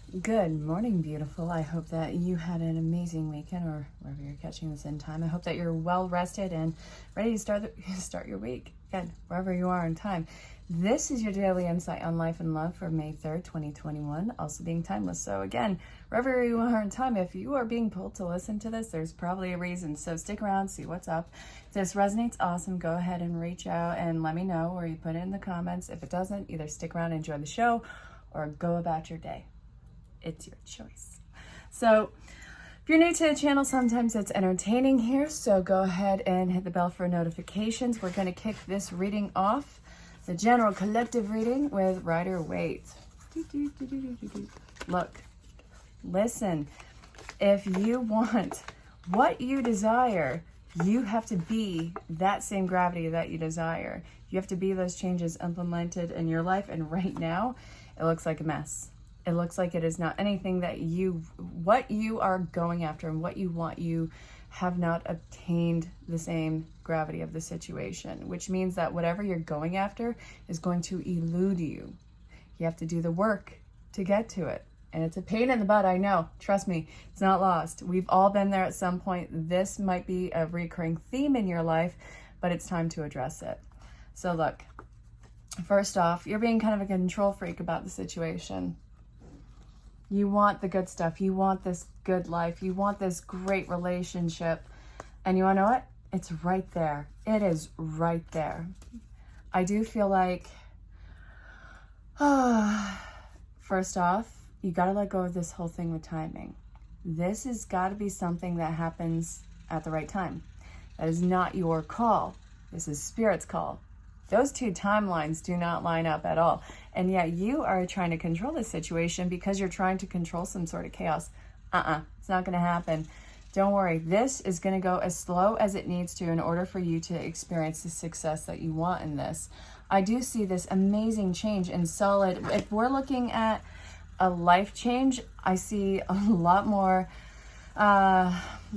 Good morning, beautiful. I hope that you had an amazing weekend, or wherever you're catching this in time. I hope that you're well rested and ready to start your week. Good, wherever you are in time. This is your daily insight on life and love for May 3rd, 2021, also being timeless. So again, wherever you are in time, if you are being pulled to listen to this, there's probably a reason. So stick around, see what's up. If this resonates, awesome. Go ahead and reach out and let me know, or you put it in the comments. If it doesn't, either stick around and enjoy the show or go about your day. It's your choice. So if you're new to the channel, sometimes it's entertaining here, so go ahead and hit the bell for notifications. We're going to kick this reading off, the general collective reading, with Rider Waite. Look, listen, if you want what you desire, you have to be that same gravity that you desire. You have to be those changes implemented in your life, and right now it looks like a mess. It looks like it is not anything that what you are going after and what you want, you have not obtained the same gravity of the situation, which means that whatever you're going after is going to elude you. You have to do the work to get to it. And it's a pain in the butt, I know. Trust me, it's not lost. We've all been there at some point. This might be a recurring theme in your life, but it's time to address it. So look, first off, you're being kind of a control freak about the situation. You want the good stuff. You want this good life. You want this great relationship. And you want to know what? It's right there. It is right there. I do feel like, first off, you got to let go of this whole thing with timing. This has got to be something that happens at the right time. That is not your call. This is Spirit's call. Those two timelines do not line up at all. And yet you are trying to control this situation because you're trying to control some sort of chaos. It's not going to happen. Don't worry. This is going to go as slow as it needs to in order for you to experience the success that you want in this. I do see this amazing change in solid. If we're looking at a life change, I see a lot more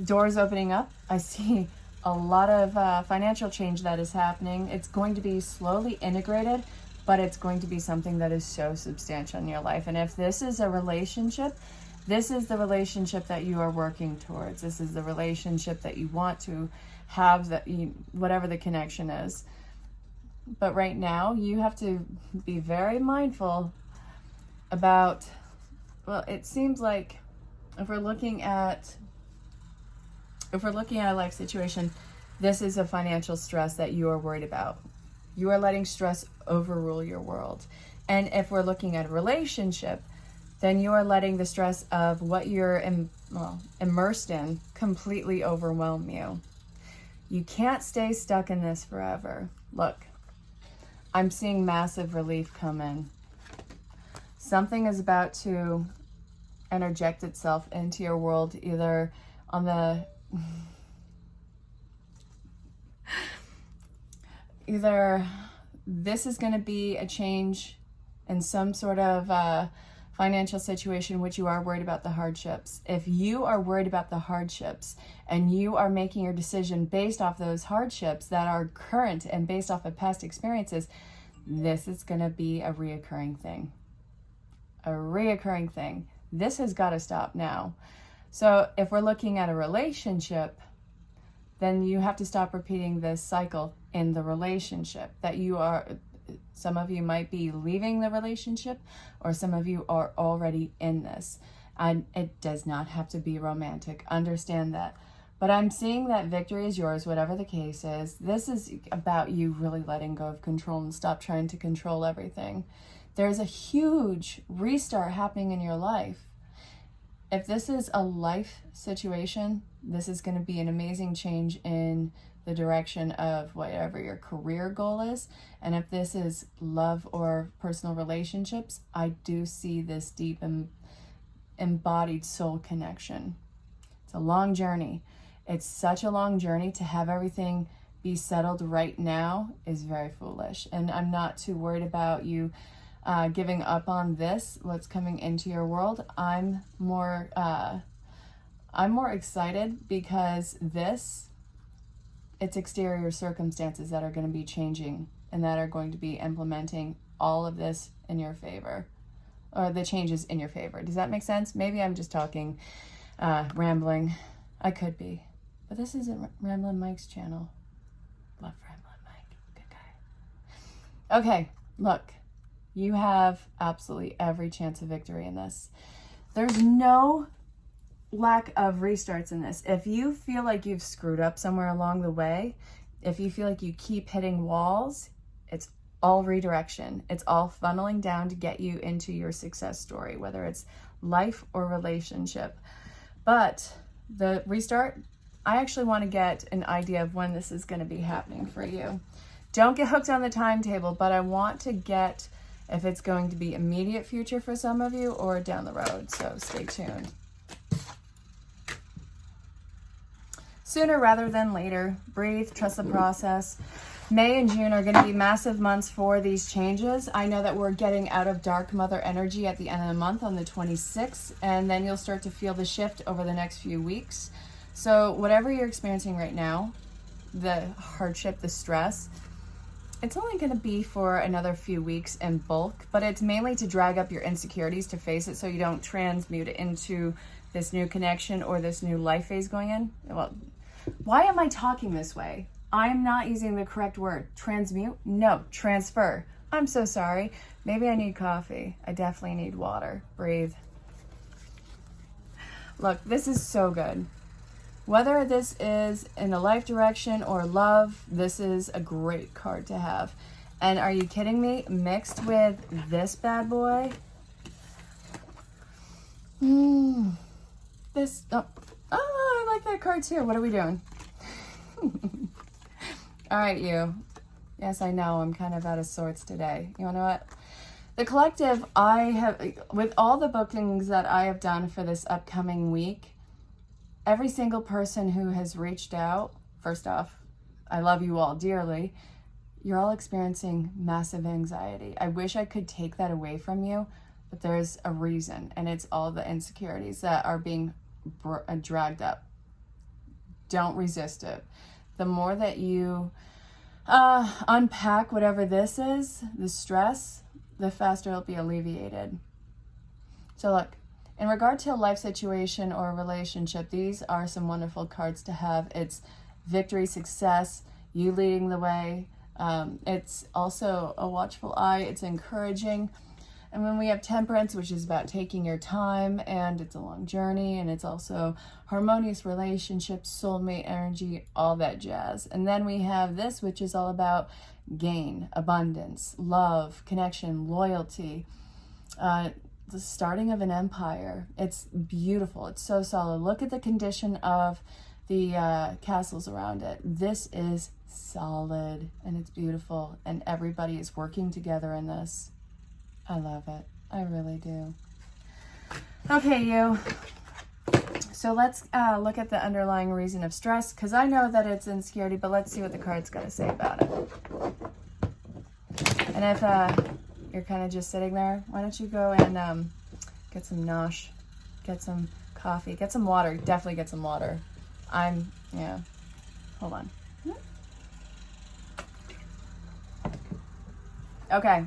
doors opening up. I see a lot of financial change that is happening. It's going to be slowly integrated, but it's going to be something that is so substantial in your life. And if this is a relationship, this is the relationship that you are working towards. This is the relationship that you want to have, whatever the connection is. But right now, you have to be very mindful about, well, it seems like if we're looking at a life situation, this is a financial stress that you are worried about. You are letting stress overrule your world. And if we're looking at a relationship, then you are letting the stress of what you're immersed in completely overwhelm you. You can't stay stuck in this forever. Look, I'm seeing massive relief come in. Something is about to interject itself into your world, either on the either this is going to be a change in some sort of financial situation, which you are worried about the hardships. If you are worried about the hardships and you are making your decision based off those hardships that are current and based off of past experiences, this is going to be a reoccurring thing. This has got to stop now. So if we're looking at a relationship, then you have to stop repeating this cycle in the relationship that some of you might be leaving the relationship, or some of you are already in this. And it does not have to be romantic. Understand that. But I'm seeing that victory is yours, whatever the case is. This is about you really letting go of control and stop trying to control everything. There's a huge restart happening in your life. If this is a life situation, this is going to be an amazing change in the direction of whatever your career goal is. And if this is love or personal relationships, I do see this deep embodied soul connection. It's a long journey. It's such a long journey. To have everything be settled right now is very foolish. And I'm not too worried about you giving up on this, what's coming into your world. I'm more excited because it's exterior circumstances that are going to be changing and that are going to be implementing all of this in your favor. or the changes in your favor. Does that make sense? Maybe I'm just talking, rambling. I could be, but this isn't Ramblin' Mike's channel. Love Ramblin' Mike, good guy. Okay, look, you have absolutely every chance of victory in this. There's no lack of restarts in this. If you feel like you've screwed up somewhere along the way, if you feel like you keep hitting walls, it's all redirection. It's all funneling down to get you into your success story, whether it's life or relationship. But the restart, I actually want to get an idea of when this is going to be happening for you. Don't get hooked on the timetable, but I want to get if it's going to be immediate future for some of you or down the road, so stay tuned. Sooner rather than later. Breathe, trust the process. May and June are going to be massive months for these changes. I know that we're getting out of dark mother energy at the end of the month on the 26th, and then you'll start to feel the shift over the next few weeks. So whatever you're experiencing right now, the hardship, the stress, it's only going to be for another few weeks in bulk, but it's mainly to drag up your insecurities to face it so you don't transmute it into this new connection or this new life phase going in. Well, why am I talking this way? I'm not using the correct word. Transmute? No, transfer. I'm so sorry. Maybe I need coffee. I definitely need water. Breathe. Look, this is so good. Whether this is in a life direction or love, this is a great card to have. And are you kidding me? Mixed with this bad boy. This, oh, I like that card too. What are we doing? All right, you. Yes, I know. I'm kind of out of sorts today. You wanna know what? The collective, I have, with all the bookings that I have done for this upcoming week, every single person who has reached out, first off, I love you all dearly. You're all experiencing massive anxiety. I wish I could take that away from you, but there's a reason, and it's all the insecurities that are being dragged up. Don't resist it. The more that you unpack whatever this is, the stress, the faster it'll be alleviated. So look, in regard to a life situation or a relationship, these are some wonderful cards to have. It's victory, success, you leading the way. It's also a watchful eye. It's encouraging. And when we have temperance, which is about taking your time, and it's a long journey, and it's also harmonious relationships, soulmate energy, all that jazz. And then we have this, which is all about gain, abundance, love, connection, loyalty, the starting of an empire. It's beautiful. It's so solid. Look at the condition of the castles around it. This is solid, and it's beautiful, and everybody is working together in this. I love it. I really do. Okay, you. So let's look at the underlying reason of stress, because I know that it's insecurity, but let's see what the card's got to say about it. And if you're kind of just sitting there, why don't you go and get some nosh, get some coffee, get some water. Definitely get some water. Yeah. Hold on. Okay.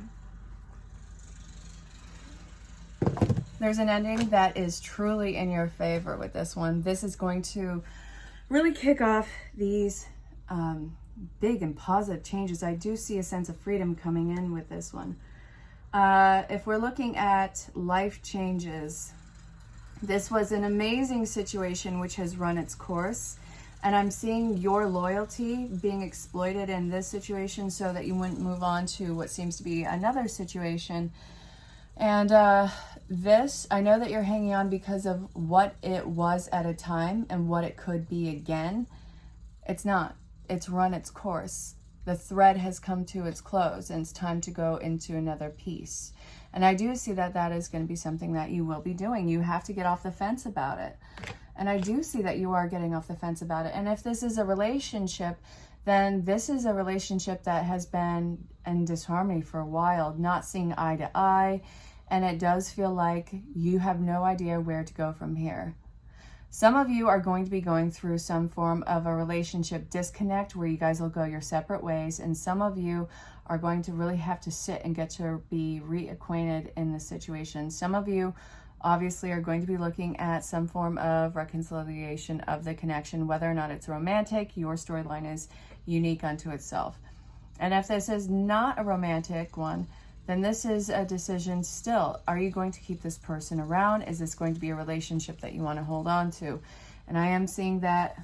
There's an ending that is truly in your favor with this one. This is going to really kick off these big and positive changes. I do see a sense of freedom coming in with this one. If we're looking at life changes, this was an amazing situation which has run its course. And I'm seeing your loyalty being exploited in this situation so that you wouldn't move on to what seems to be another situation. And this, I know that you're hanging on because of what it was at a time and what it could be again. It's not. It's run its course. The thread has come to its close, and it's time to go into another piece. And I do see that that is going to be something that you will be doing. You have to get off the fence about it. And I do see that you are getting off the fence about it. And if this is a relationship, then this is a relationship that has been in disharmony for a while, not seeing eye to eye. And it does feel like you have no idea where to go from here. Some of you are going to be going through some form of a relationship disconnect where you guys will go your separate ways. And some of you are going to really have to sit and get to be reacquainted in the situation. Some of you obviously are going to be looking at some form of reconciliation of the connection, whether or not it's romantic. Your storyline is unique unto itself. And if this is not a romantic one, then this is a decision still. Are you going to keep this person around? Is this going to be a relationship that you want to hold on to? And I am seeing that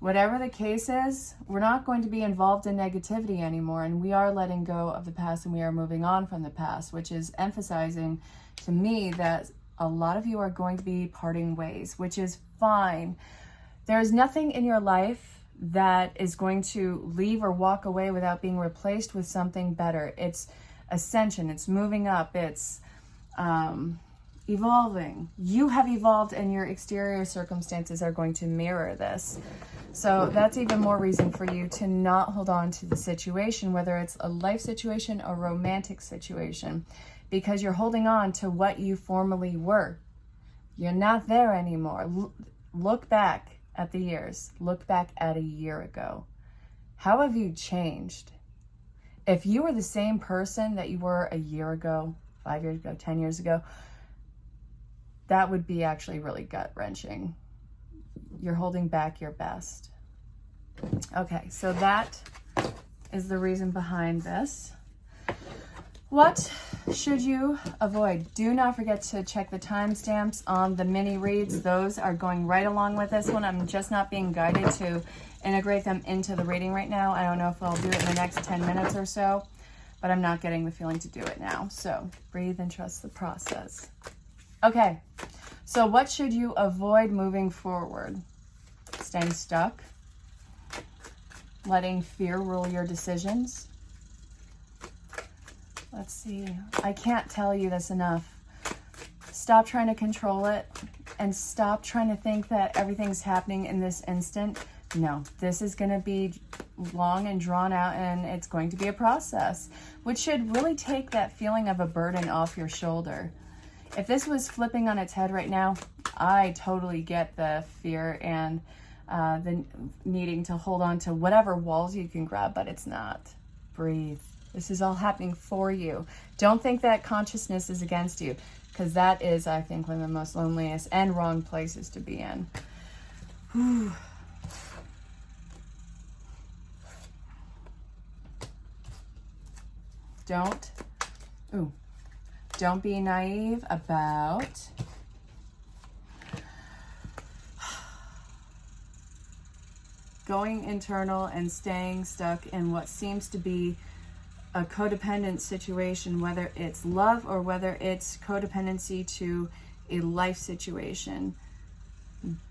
whatever the case is, we're not going to be involved in negativity anymore. And we are letting go of the past and we are moving on from the past, which is emphasizing to me that a lot of you are going to be parting ways, which is fine. There's nothing in your life that is going to leave or walk away without being replaced with something better. It's ascension, it's moving up, it's evolving. You have evolved and your exterior circumstances are going to mirror this. So that's even more reason for you to not hold on to the situation, whether it's a life situation or romantic situation, because you're holding on to what you formerly were. You're not there anymore. Look back at the years. Look back at a year ago. How have you changed? If you were the same person that you were a year ago, 5 years ago, 10 years ago, that would be actually really gut-wrenching. You're holding back your best. Okay, so that is the reason behind this. What should you avoid? Do not forget to check the timestamps on the mini reads. Those are going right along with this one. I'm just not being guided to integrate them into the reading right now. I don't know if I'll do it in the next 10 minutes or so, but I'm not getting the feeling to do it now. So breathe and trust the process. Okay, so what should you avoid moving forward? Staying stuck, letting fear rule your decisions. Let's see, I can't tell you this enough. Stop trying to control it and stop trying to think that everything's happening in this instant. No, this is going to be long and drawn out, and it's going to be a process, which should really take that feeling of a burden off your shoulder. If this was flipping on its head right now, I totally get the fear and the needing to hold on to whatever walls you can grab, but it's not. Breathe. This is all happening for you. Don't think that consciousness is against you, because that is, I think, one of the most loneliest and wrong places to be in. Whew. Don't be naive about going internal and staying stuck in what seems to be a codependent situation, whether it's love or whether it's codependency to a life situation.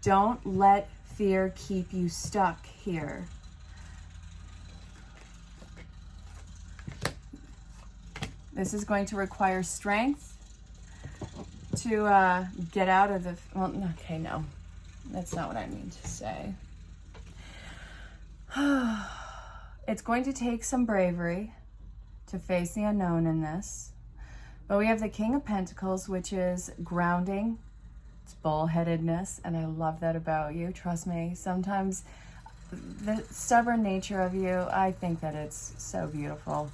Don't let fear keep you stuck here. This is going to require strength to get out of the... Well, okay, no. That's not what I mean to say. It's going to take some bravery to face the unknown in this. But we have the King of Pentacles, which is grounding. It's bullheadedness, and I love that about you. Trust me, sometimes the stubborn nature of you, I think that it's so beautiful.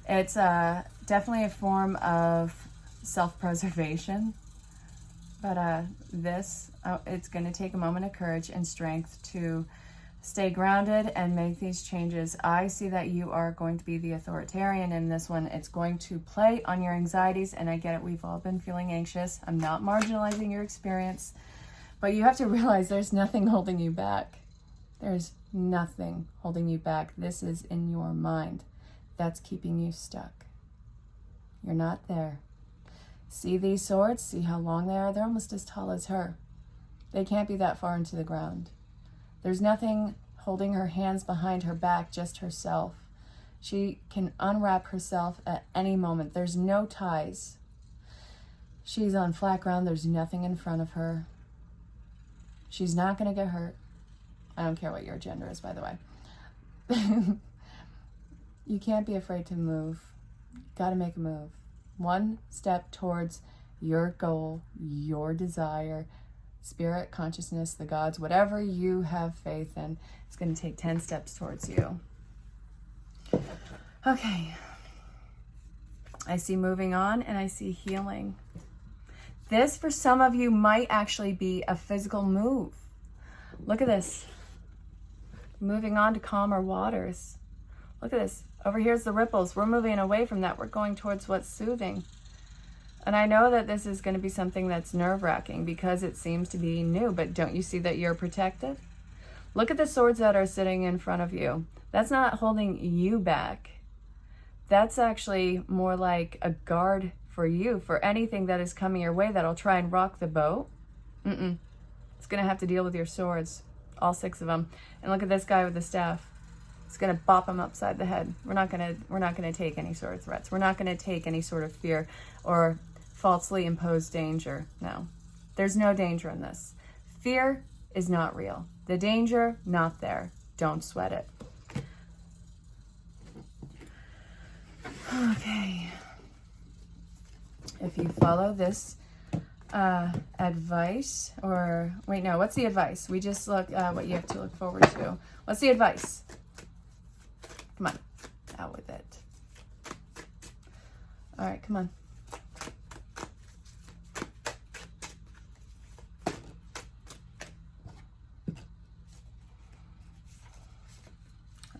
It's definitely a form of self-preservation, but it's going to take a moment of courage and strength to stay grounded and make these changes. I see that you are going to be the authoritarian in this one. It's going to play on your anxieties, and I get it. We've all been feeling anxious. I'm not marginalizing your experience, but you have to realize there's nothing holding you back. There's nothing holding you back. This is in your mind that's keeping you stuck. You're not there. See these swords? See how long they are? They're almost as tall as her. They can't be that far into the ground. There's nothing holding her hands behind her back, just herself. She can unwrap herself at any moment. There's no ties. She's on flat ground. There's nothing in front of her. She's not going to get hurt. I don't care what your gender is, by the way. You can't be afraid to move. You got to make a move. One step towards your goal, your desire, spirit, consciousness, the gods, whatever you have faith in, it's going to take 10 steps towards you. Okay. I see moving on, and I see healing. This, for some of you, might actually be a physical move. Look at this. Moving on to calmer waters. Look at this. Over here's the ripples. We're moving away from that. We're going towards what's soothing. And I know that this is going to be something that's nerve-wracking because it seems to be new, but don't you see that you're protected? Look at the swords that are sitting in front of you. That's not holding you back. That's actually more like a guard for you, for anything that is coming your way that'll try and rock the boat. It's going to have to deal with your swords, all 6 of them. And look at this guy with the staff. It's going to bop him upside the head. We're not going to take any sort of threats. We're not going to take any sort of fear or falsely imposed danger. No, there's no danger in this. Fear is not real. The danger, not there. Don't sweat it. Okay. If you follow this advice, or wait, no, what's the advice? We just look what you have to look forward to. What's the advice? Come on, out with it. All right, come on.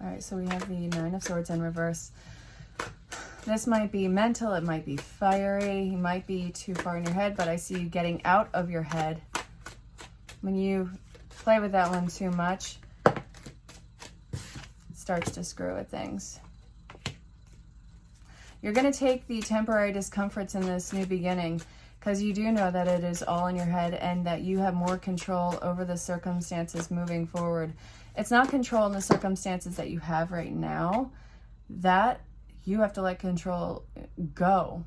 All right, so we have the 9 of Swords in reverse. This might be mental, it might be fiery, you might be too far in your head, but I see you getting out of your head. When you play with that one too much, it starts to screw with things. You're going to take the temporary discomforts in this new beginning because you do know that it is all in your head and that you have more control over the circumstances moving forward. It's not control in the circumstances that you have right now. That you have to let control go.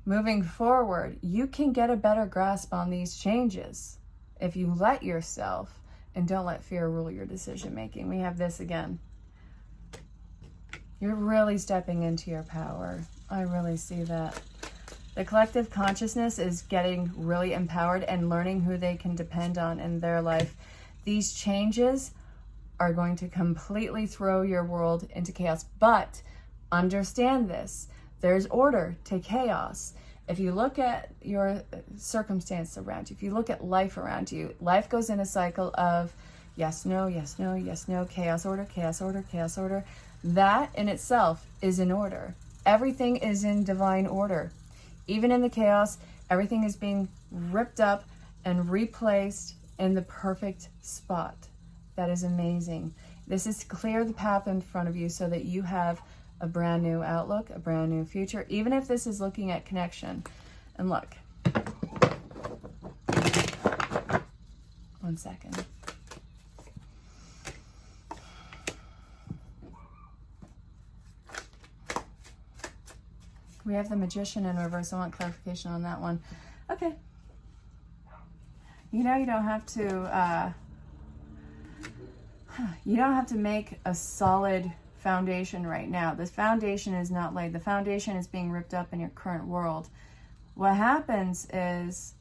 Moving forward, you can get a better grasp on these changes if you let yourself and don't let fear rule your decision making. We have this again. You're really stepping into your power. I really see that. The collective consciousness is getting really empowered and learning who they can depend on in their life. These changes are going to completely throw your world into chaos, but understand this. There's order to chaos. If you look at your circumstance around you, if you look at life around you, life goes in a cycle of yes, no, yes, no, yes, no, chaos, order, chaos, order, chaos, order. That in itself is an order. Everything is in divine order. Even in the chaos, everything is being ripped up and replaced in the perfect spot. That is amazing. This is to clear the path in front of you so that you have a brand new outlook, a brand new future, even if this is looking at connection. And look. 1 second. We have the Magician in reverse. I want clarification on that one. Okay. You know, you don't have to make a solid foundation right now. This foundation is not laid. The foundation is being ripped up in your current world. What happens is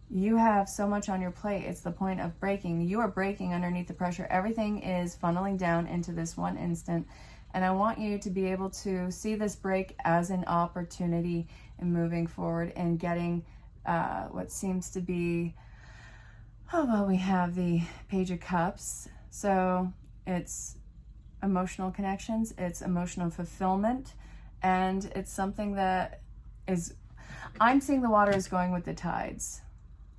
you have so much on your plate. It's the point of breaking. You are breaking underneath the pressure. Everything is funneling down into this one instant. And I want you to be able to see this break as an opportunity in moving forward and getting what seems to be, oh, well, we have the Page of Cups. So it's emotional connections, it's emotional fulfillment, and it's something that is, I'm seeing the water is going with the tides.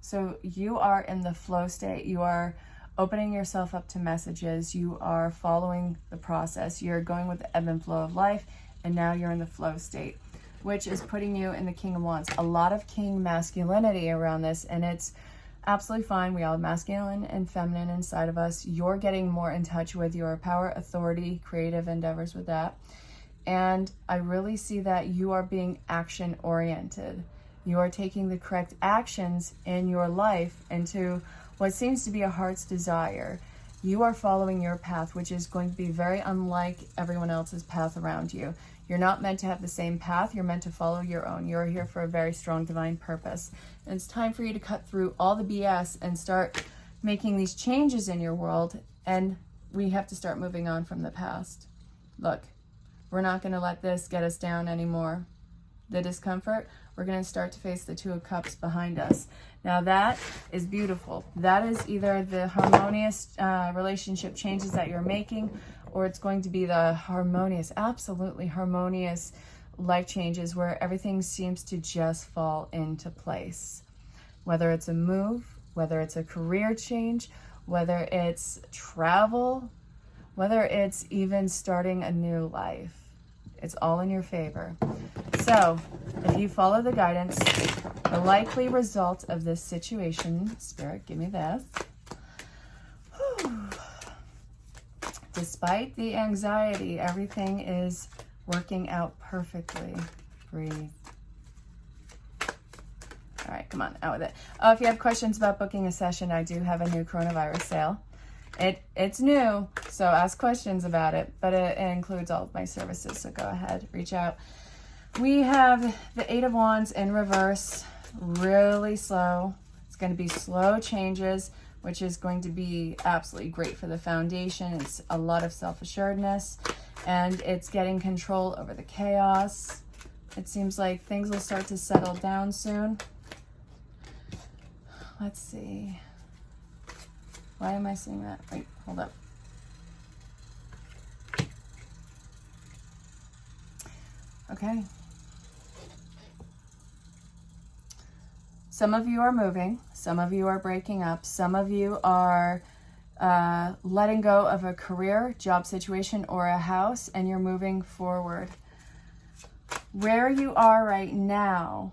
So you are in the flow state. You are opening yourself up to messages. You are following the process. You're going with the ebb and flow of life, and now you're in the flow state, which is putting you in the King of Wands. A lot of king masculinity around this, and it's absolutely fine. We all have masculine and feminine inside of us. You're getting more in touch with your power, authority, creative endeavors with that. And I really see that you are being action oriented. You are taking the correct actions in your life into what seems to be a heart's desire. You are following your path, which is going to be very unlike everyone else's path around you. You're not meant to have the same path. You're meant to follow your own. You're here for a very strong divine purpose. And it's time for you to cut through all the BS and start making these changes in your world. And we have to start moving on from the past. Look, we're not going to let this get us down anymore. The discomfort, we're going to start to face the Two of Cups behind us. Now that is beautiful. That is either the harmonious relationship changes that you're making, or it's going to be the harmonious, absolutely harmonious life changes where everything seems to just fall into place. Whether it's a move, whether it's a career change, whether it's travel, whether it's even starting a new life. It's all in your favor. So, if you follow the guidance, the likely result of this situation, Spirit, give me this. Despite the anxiety, everything is working out perfectly. Breathe. All right, come on, out with it. If you have questions about booking a session, I do have a new coronavirus sale. It's new, so ask questions about it, but it includes all of my services, so go ahead, reach out. We have the Eight of Wands in reverse, really slow. It's going to be slow changes, which is going to be absolutely great for the foundation. It's a lot of self-assuredness, and it's getting control over the chaos. It seems like things will start to settle down soon. Let's see. Why am I seeing that? Wait, hold up. Okay. Some of you are moving. Some of you are breaking up. Some of you are letting go of a career, job situation, or a house, and you're moving forward. Where you are right now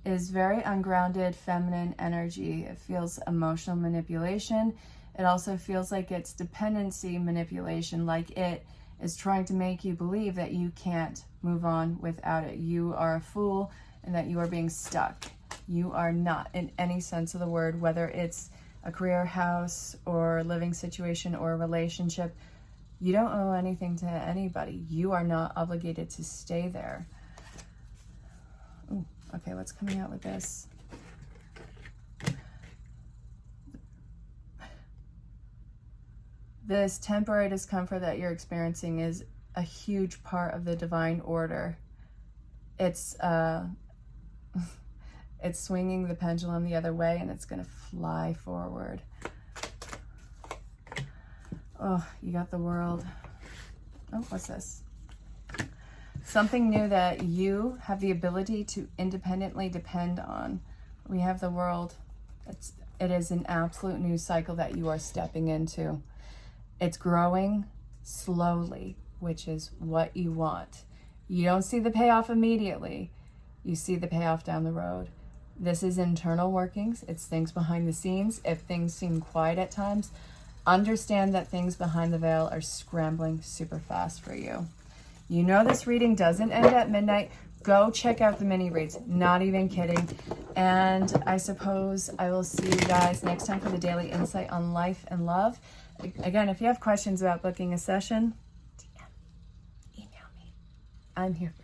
is very ungrounded feminine energy. It feels emotional manipulation. It also feels like it's dependency manipulation, like it is trying to make you believe that you can't move on without it. You are a fool and that you are being stuck. You are not, in any sense of the word, whether it's a career, house, or living situation or a relationship. You don't owe anything to anybody. You are not obligated to stay there. Ooh, okay, what's coming out with this? This temporary discomfort that you're experiencing is a huge part of the divine order. It's it's swinging the pendulum the other way, and it's going to fly forward. Oh, you got the World. Oh, what's this? Something new that you have the ability to independently depend on. We have the World. It is an absolute new cycle that you are stepping into. It's growing slowly, which is what you want. You don't see the payoff immediately. You see the payoff down the road. This is internal workings. It's things behind the scenes. If things seem quiet at times, understand that things behind the veil are scrambling super fast for you. You know this reading doesn't end at midnight. Go check out the mini reads. Not even kidding. And I suppose I will see you guys next time for the daily insight on life and love. Again, if you have questions about booking a session, email me. I'm here for you.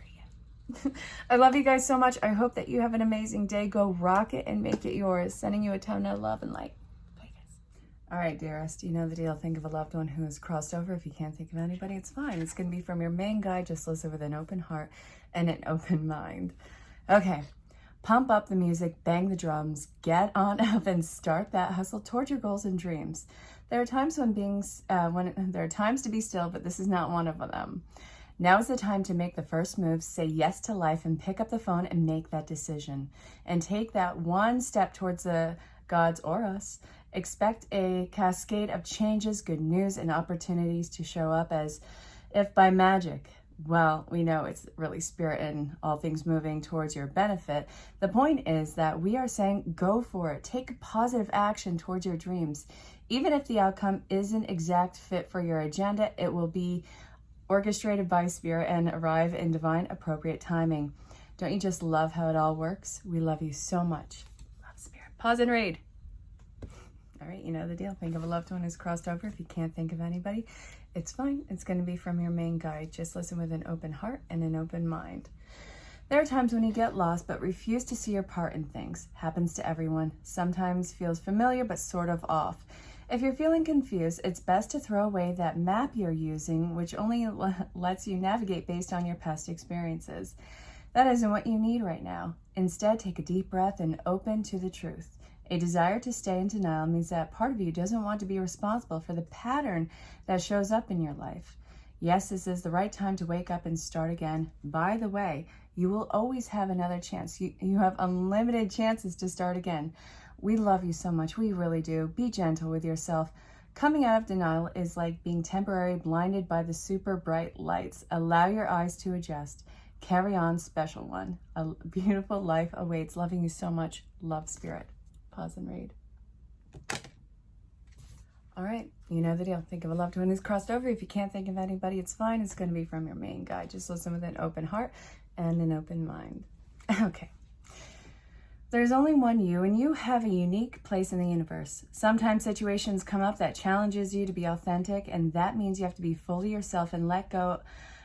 I love you guys so much. I hope that you have an amazing day. Go rock it and make it yours. Sending you a ton of love and light. Bye, guys. All right, dearest, you know the deal. Think of a loved one who has crossed over. If you can't think of anybody, it's fine. It's going to be from your main guide. Just listen with an open heart and an open mind. Okay. Pump up the music, bang the drums, get on up and start that hustle toward your goals and dreams. There are times when there are times to be still, but this is not one of them. Now is the time to make the first move, say yes to life, and pick up the phone and make that decision. And take that one step towards the gods or us. Expect a cascade of changes, good news, and opportunities to show up as if by magic. Well, we know it's really spirit and all things moving towards your benefit. The point is that we are saying go for it. Take positive action towards your dreams. Even if the outcome isn't exact fit for your agenda, it will be orchestrated by spirit and arrive in divine appropriate timing. Don't you just love how it all works? We love you so much. Love, spirit. Pause and read. All right, you know the deal. Think of a loved one who's crossed over. If you can't think of anybody, it's fine. It's going to be from your main guide. Just listen with an open heart and an open mind. There are times when you get lost but refuse to see your part in things. Happens to everyone. Sometimes feels familiar but sort of off. If you're feeling confused, it's best to throw away that map you're using, which only lets you navigate based on your past experiences. That isn't what you need right now. Instead, take a deep breath and open to the truth. A desire to stay in denial means that part of you doesn't want to be responsible for the pattern that shows up in your life. Yes, this is the right time to wake up and start again. By the way, you will always have another chance. You have unlimited chances to start again. We love you so much. We really do. Be gentle with yourself. Coming out of denial is like being temporarily blinded by the super bright lights. Allow your eyes to adjust. Carry on, special one. A beautiful life awaits. Loving you so much. Love, Spirit. Pause and read. All right, you know the deal. Think of a loved one who's crossed over. If you can't think of anybody, it's fine. It's going to be from your main guide. Just listen with an open heart and an open mind. Okay. There's only one you, and you have a unique place in the universe. Sometimes situations come up that challenges you to be authentic, and that means you have to be fully yourself and let go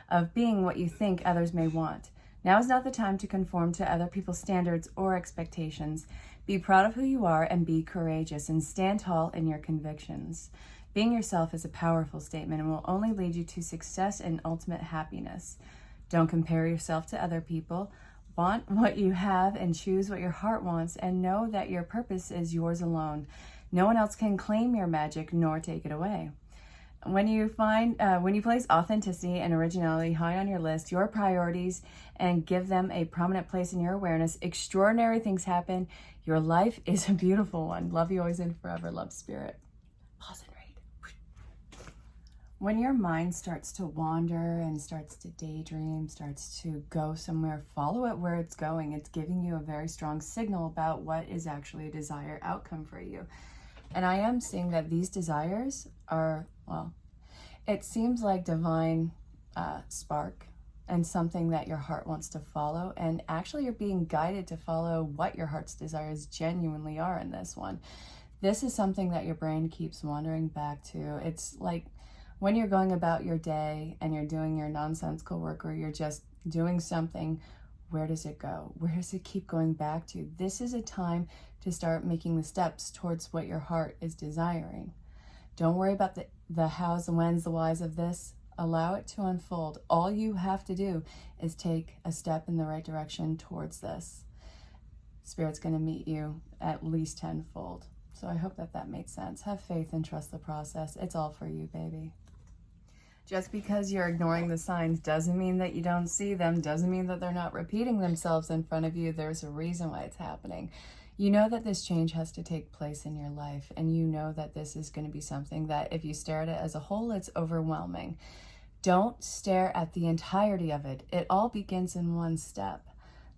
of being what you think others may want. Now is not the time to conform to other people's standards or expectations. Be proud of who you are and be courageous and stand tall in your convictions. Being yourself is a powerful statement and will only lead you to success and ultimate happiness. Don't compare yourself to other people. Want what you have and choose what your heart wants, and know that your purpose is yours alone. No one else can claim your magic nor take it away. When you place authenticity and originality high on your list, your priorities, and give them a prominent place in your awareness, extraordinary things happen. Your life is a beautiful one. Love you always and forever. Love, Spirit. Pause and read. When your mind starts to wander and starts to daydream, starts to go somewhere, follow it where it's going. It's giving you a very strong signal about what is actually a desired outcome for you. And I am seeing that these desires are, well, it seems like divine spark and something that your heart wants to follow. And actually you're being guided to follow what your heart's desires genuinely are in this one. This is something that your brain keeps wandering back to. It's like when you're going about your day and you're doing your nonsensical work, or you're just doing something, where does it go? Where does it keep going back to? This is a time to start making the steps towards what your heart is desiring. Don't worry about the hows and whens, the whys of this. Allow it to unfold. All you have to do is take a step in the right direction towards this. Spirit's going to meet you at least tenfold. So I hope that made sense. Have faith and trust the process. It's all for you, baby. Just because you're ignoring the signs doesn't mean that you don't see them, doesn't mean that they're not repeating themselves in front of you. There's a reason why it's happening. You know that this change has to take place in your life, and you know that this is going to be something that if you stare at it as a whole, it's overwhelming. Don't stare at the entirety of it. It all begins in one step.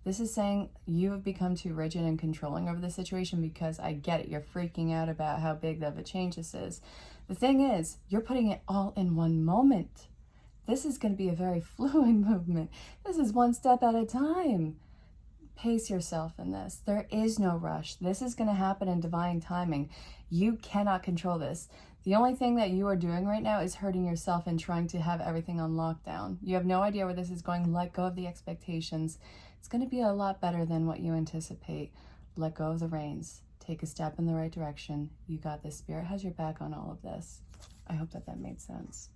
This is saying you have become too rigid and controlling over the situation, because I get it. You're freaking out about how big of a change this is. The thing is, you're putting it all in one moment. This is going to be a very fluid movement. This is one step at a time. Pace yourself in this. There is no rush. This is going to happen in divine timing. You cannot control this. The only thing that you are doing right now is hurting yourself and trying to have everything on lockdown. You have no idea where this is going. Let go of the expectations. It's going to be a lot better than what you anticipate. Let go of the reins. Take a step in the right direction. You got this. Spirit has your back on all of this. I hope that made sense.